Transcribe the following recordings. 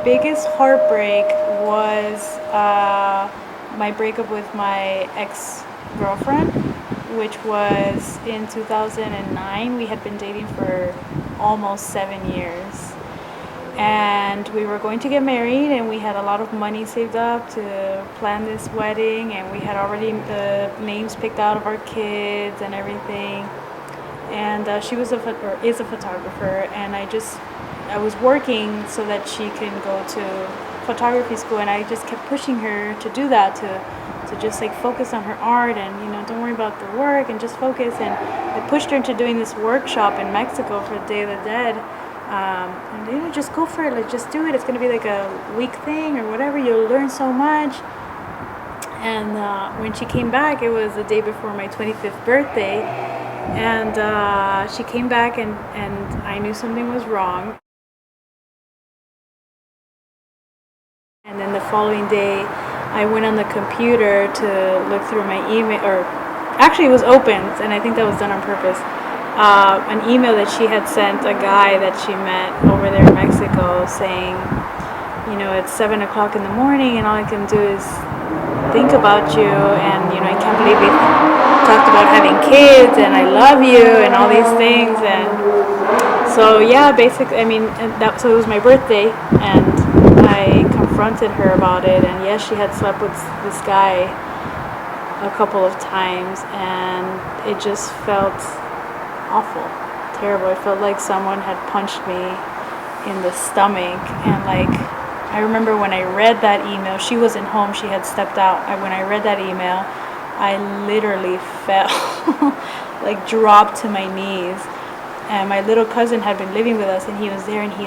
biggest heartbreak was my breakup with my ex-girlfriend, which was in 2009. We had been dating for almost 7 years. And we were going to get married, and we had a lot of money saved up to plan this wedding, and we had already the names picked out of our kids and everything. And she was or is a photographer, and I was working so that she can go to photography school, and I just kept pushing her to do that, to just like focus on her art, and don't worry about the work and just focus. And I pushed her into doing this workshop in Mexico for the Day of the Dead. And just go for it, like just do it. It's gonna be like a week thing or whatever. You'll learn so much. And when she came back, it was the day before my 25th birthday, and she came back, and I knew something was wrong. And then the following day, I went on the computer to look through my email, or actually it was open, and I think that was done on purpose. An email that she had sent a guy that she met over there in Mexico saying, it's 7 o'clock in the morning, and all I can do is think about you, and I can't believe we talked about having kids, and I love you, and all these things. And so yeah, basically, so it was my birthday, and I confronted her about it. And yes, she had slept with this guy a couple of times, and it just felt awful, terrible. It felt like someone had punched me in the stomach. And I remember when I read that email, she wasn't home, she had stepped out. When I read that email, I literally fell, dropped to my knees. And my little cousin had been living with us, and he was there, and he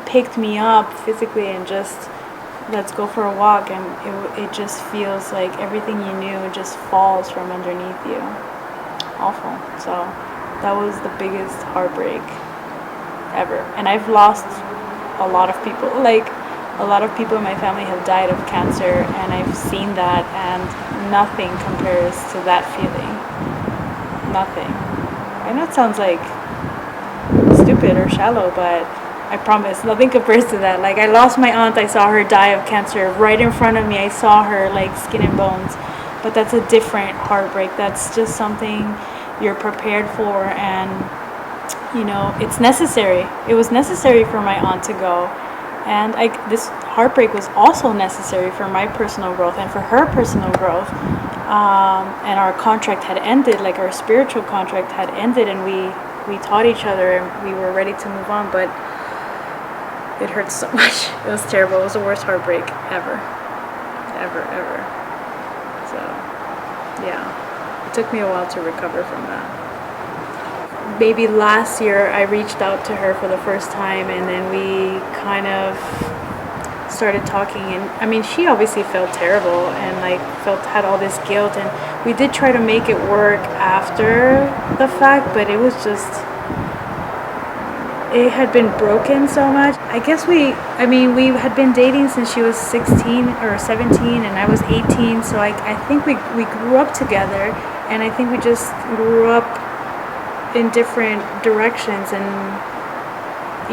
picked me up physically and just, let's go for a walk. And it just feels like everything you knew just falls from underneath you. Awful. So that was the biggest heartbreak ever. And I've lost a lot of people. A lot of people in my family have died of cancer, and I've seen that, and nothing compares to that feeling. Nothing. I know it sounds stupid or shallow, but I promise nothing compares to that. I lost my aunt. I saw her die of cancer right in front of me. I saw her skin and bones. But that's a different heartbreak. That's just something you're prepared for, and it's necessary. It was necessary for my aunt to go, and this heartbreak was also necessary for my personal growth and for her personal growth. And our contract had ended, our spiritual contract had ended, and we taught each other, and we were ready to move on. But it hurt so much. It was terrible. It was the worst heartbreak ever. So yeah, it took me a while to recover from that. Maybe last year I reached out to her for the first time, and then we kind of started talking. And she obviously felt terrible, and had all this guilt, and we did try to make it work after the fact, but it was just, it had been broken so much. I guess we had been dating since she was 16 or 17, and I was 18, so I think we grew up together, and I think we just grew up in different directions. And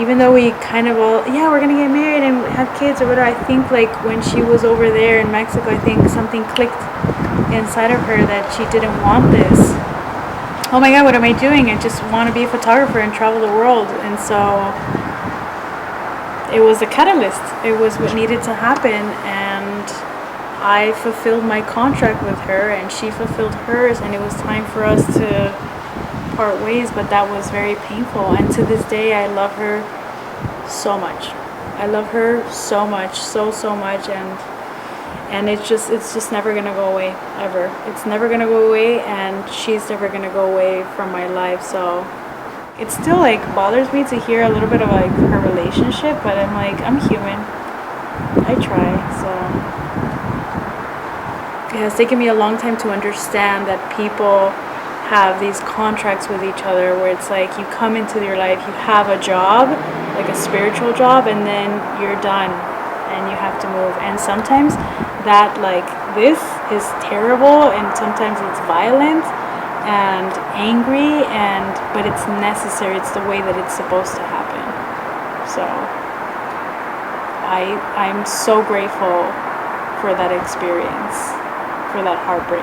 even though we kind of we're gonna get married and have kids or whatever, I think when she was over there in Mexico, I think something clicked inside of her that she didn't want this. Oh my God, what am I doing? I just want to be a photographer and travel the world. And so it was a catalyst. It was what needed to happen, and I fulfilled my contract with her, and she fulfilled hers, and it was time for us to part ways. But that was very painful, and to this day I love her so much. I love her so much, so much, and it's just never gonna go away, ever. It's never gonna go away, and she's never gonna go away from my life. So it still bothers me to hear a little bit of her relationship, but I'm human. I try. So it has taken me a long time to understand that people have these contracts with each other where it's you come into your life, you have a job, a spiritual job, and then you're done and you have to move. And sometimes that this is terrible, and sometimes it's violent and angry, but it's necessary. It's the way that it's supposed to happen. So I'm so grateful for that experience, for that heartbreak,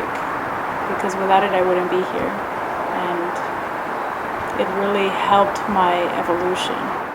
because without it I wouldn't be here, and it really helped my evolution.